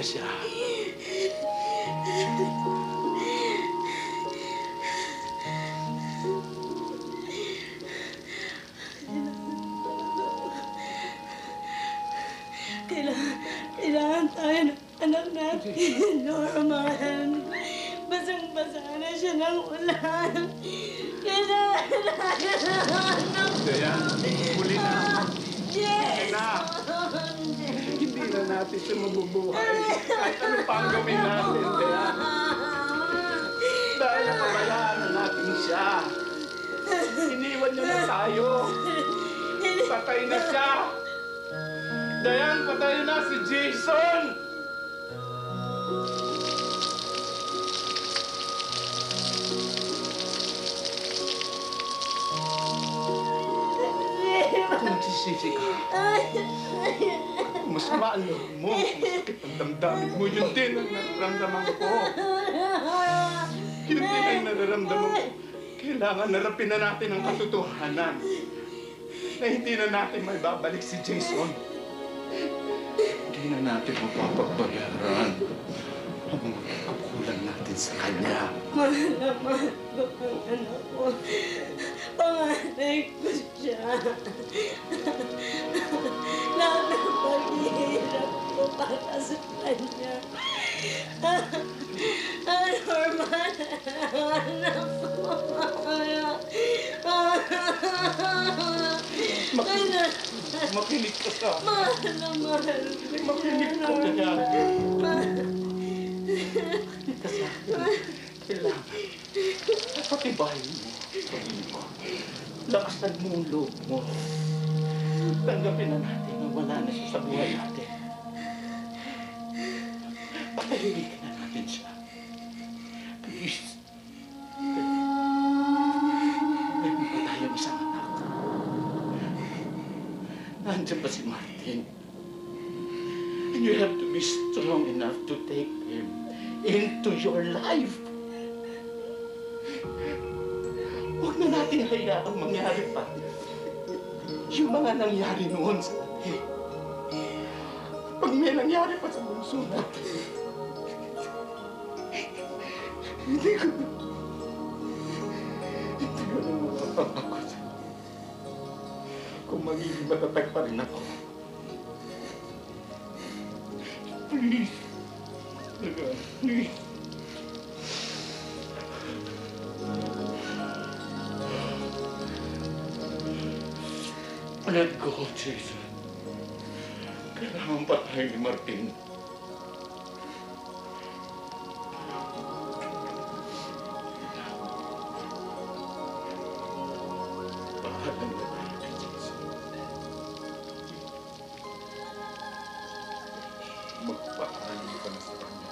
siya. Kailangan tayo ng anak natin, Norman. Basang-basa na siya ng ulan. Kailangan tayo ng anak. Dayan, huli na. Yes! Hindi na natin siya mabubuhay. Kahit ano pa ang gawin natin, Dayan. Dahil napabayaan na natin siya. Iniwan niya na tayo. Patay na siya. Dayan, patay na si Jason! Kung nagsisisi ka, mas maalo mo, masakit ang damdamin mo, yun din ang nararamdaman ko. Yun din ang nararamdaman ko. Kailangan narapin na natin ang katotohanan na hindi na natin may babalik si Jason. Hindi na natin mapapagbayaran ang mga kakulang natin sa kanya. Mahal na mahal ko ang anak ko. Panganay ko siya. Lahat ng paghihirap ko para sa kanya. Norman, anak ko. Makinig ka sa akin. Mahal na mahal ko. Makinig ka kaya. Makinig ka sa akin. Kailangan. Patibayin mo. Patibayin mo. Lakasan mo ang loob mo. Tanggapin na natin na wala na siya sa buhay natin. Patahimikin na natin siya. Please. Meron pa tayong isang anak. Nandiyan pa si Martin. And you have to be strong enough to take him into your life. Huwag na natin hayaang mangyari pa yung mga nangyari noon sa atin. Pag may nangyari pa sa bunso natin, hindi ko na mapapakot kung magiging matatag pa rin ako. Please. Please. Let go, Jason. Kailangan patayin ni Martin. Bahalan na natin, Jason. Magpaalam ka na sa kanya.